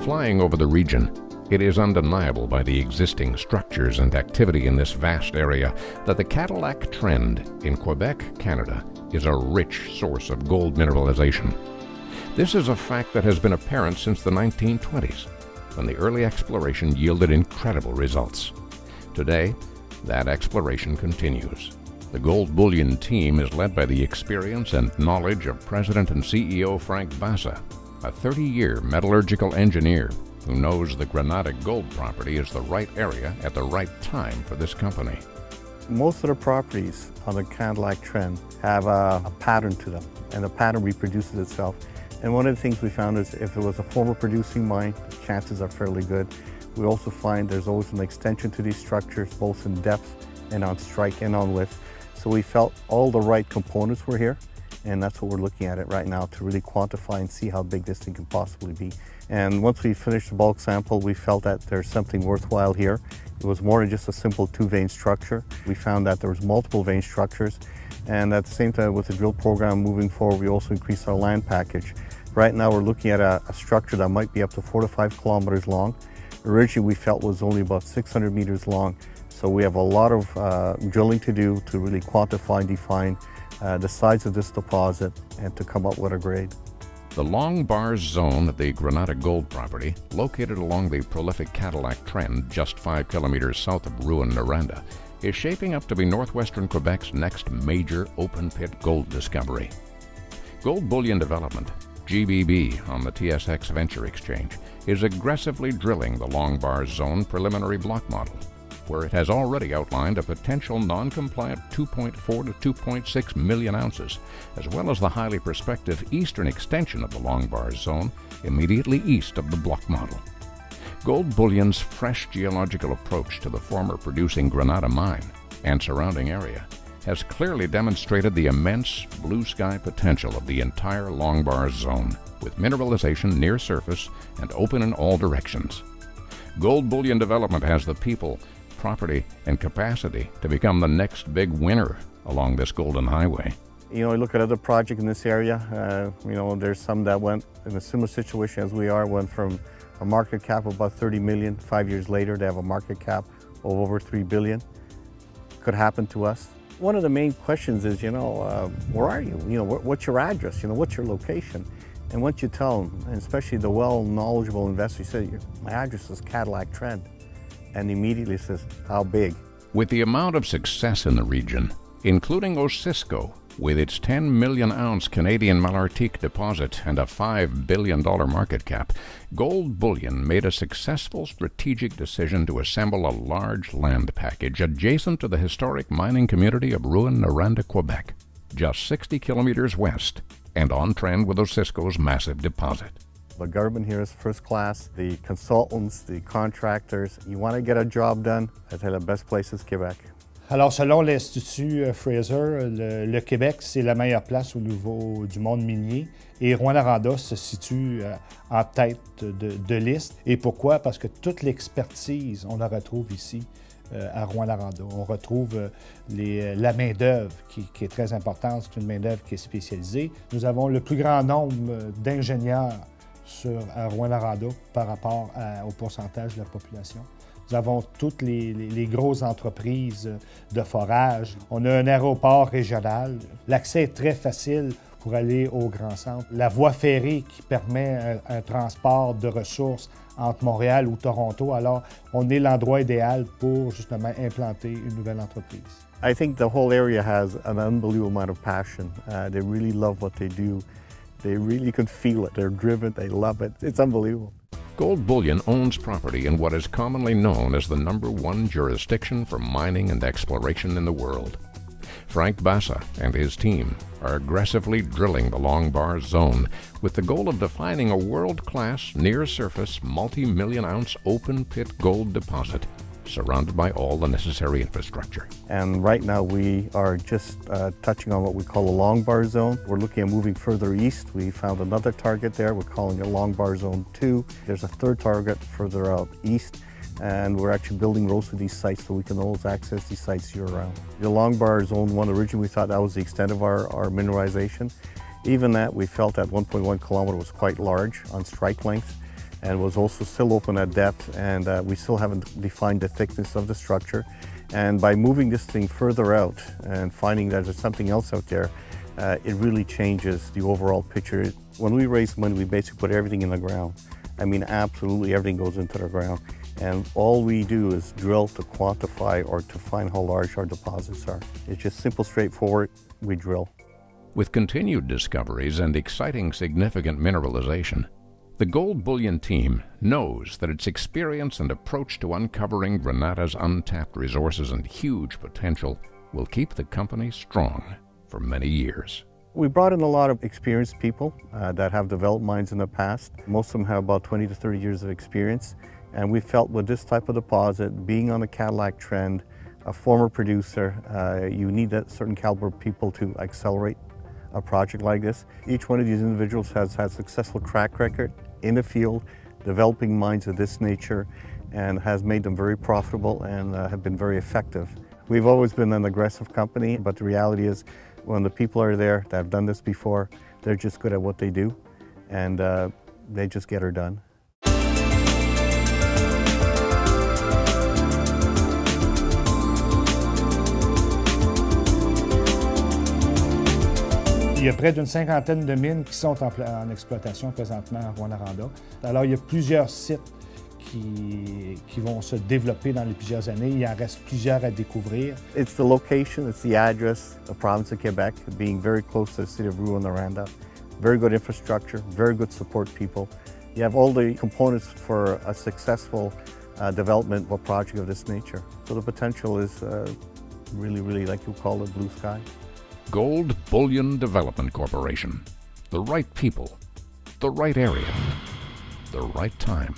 Flying over the region, it is undeniable by the existing structures and activity in this vast area that the Cadillac Trend in Quebec, Canada, is a rich source of gold mineralization. This is a fact that has been apparent since the 1920s, when the early exploration yielded incredible results. Today, that exploration continues. The Gold Bullion team is led by the experience and knowledge of President and CEO Frank Bassa, a 30-year metallurgical engineer who knows the Granada gold property is the right area at the right time for this company. Most of the properties on the Cadillac Trend have a pattern to them, and the pattern reproduces itself. And one of the things we found is if it was a former producing mine, the chances are fairly good. We also find there's always an extension to these structures, both in depth and on strike and on width. So we felt all the right components were here, and that's what we're looking at it right now to really quantify and see how big this thing can possibly be. And once we finished the bulk sample, we felt that there's something worthwhile here. It was more than just a simple two-vein structure. We found that there was multiple vein structures, and at the same time with the drill program moving forward, we also increased our land package. Right now we're looking at a structure that might be up to 4 to 5 kilometers long. Originally we felt was only about 600 meters long, so we have a lot of drilling to do to really quantify and define the size of this deposit and to come up with a grade. The Long Bars Zone at the Granada Gold property, located along the prolific Cadillac Trend just 5 kilometers south of Rouyn-Noranda, is shaping up to be northwestern Quebec's next major open-pit gold discovery. Gold Bullion Development, GBB on the TSX Venture Exchange, is aggressively drilling the Long Bars Zone preliminary block model, where it has already outlined a potential non-compliant 2.4 to 2.6 million ounces, as well as the highly prospective eastern extension of the Long Bars Zone immediately east of the block model. Gold Bullion's fresh geological approach to the former producing Granada mine and surrounding area has clearly demonstrated the immense blue sky potential of the entire Long Bars Zone, with mineralization near surface and open in all directions. Gold Bullion Development has the people, property, and capacity to become the next big winner along this golden highway. You know, I look at other projects in this area, there's some that went in a similar situation as we are, went from a market cap of about 30 million. 5 years later, they have a market cap of over 3 billion. Could happen to us. One of the main questions is, where are you? What's your address? What's your location? And once you tell them, and especially the well-knowledgeable investor, you say, my address is Cadillac Trend. And immediately says, how big? With the amount of success in the region, including Osisko, with its 10 million ounce Canadian Malartic deposit and a $5 billion market cap, Gold Bullion made a successful strategic decision to assemble a large land package adjacent to the historic mining community of Rouyn-Noranda, Quebec, just 60 kilometers west, and on trend with Osisko's massive deposit. The government here is first class, the consultants, the contractors. You want to get a job done, I tell you the best place is Quebec. Alors, selon l'Institut Fraser, le Québec, c'est la meilleure place au niveau du monde minier. Et Rouyn-Noranda se situe en tête de liste. Et pourquoi? Parce que toute l'expertise, on la retrouve ici à Rouyn-Noranda. On retrouve la main-d'œuvre qui est très importante. C'est une main-d'œuvre qui est spécialisée. Nous avons le plus grand nombre d'ingénieurs à Rouyn-Noranda par rapport au pourcentage de la population. Nous avons toutes les grosses entreprises de forage. On a un aéroport régional. L'accès est très facile pour aller au Grand Centre. La voie ferrée qui permet un transport de ressources entre Montréal ou Toronto. Alors, on est l'endroit idéal pour justement implanter une nouvelle entreprise. I think the whole area has an unbelievable amount of passion. They really love what they do. They really can feel it. They're driven. They love it. It's unbelievable. Gold Bullion owns property in what is commonly known as the #1 jurisdiction for mining and exploration in the world. Frank Bassa and his team are aggressively drilling the Long Bars Zone with the goal of defining a world-class, near-surface, multi-million-ounce open-pit gold deposit surrounded by all the necessary infrastructure. And right now we are just touching on what we call the Long Bar Zone. We're looking at moving further east. We found another target there. We're calling it Long Bar Zone 2. There's a third target further out east, and we're actually building roads to these sites so we can always access these sites year-round. The Long Bar Zone 1, originally we thought that was the extent of our mineralization. Even that, we felt that 1.1 kilometer was quite large on strike length. and was also still open at depth, and we still haven't defined the thickness of the structure. And by moving this thing further out and finding that there's something else out there, it really changes the overall picture. When we raise money, we basically put everything in the ground. I mean, absolutely everything goes into the ground. And all we do is drill to quantify or to find how large our deposits are. It's just simple, straightforward, we drill. With continued discoveries and exciting significant mineralization, the Gold Bullion team knows that its experience and approach to uncovering Granada's untapped resources and huge potential will keep the company strong for many years. We brought in a lot of experienced people that have developed mines in the past. Most of them have about 20 to 30 years of experience. And we felt with this type of deposit, being on the Cadillac trend, a former producer, you need that certain caliber of people to accelerate a project like this. Each one of these individuals has had a successful track record in the field, developing mines of this nature, and has made them very profitable and have been very effective. We've always been an aggressive company, but the reality is when the people are there that have done this before, they're just good at what they do, and they just get her done. Il y a près d'une cinquantaine de mines qui sont en exploitation présentement à Rouyn-Noranda. Alors, il y a plusieurs sites qui vont se développer dans les plusieurs années. Il en reste plusieurs à découvrir. It's the location, it's the address, the province of Quebec, being very close to the city of Rouyn-Noranda. Very good infrastructure, very good support people. You have all the components for a successful development of a project of this nature. So the potential is really, like you call it, blue sky. Gold Bullion Development Corporation. The right people, the right area, the right time.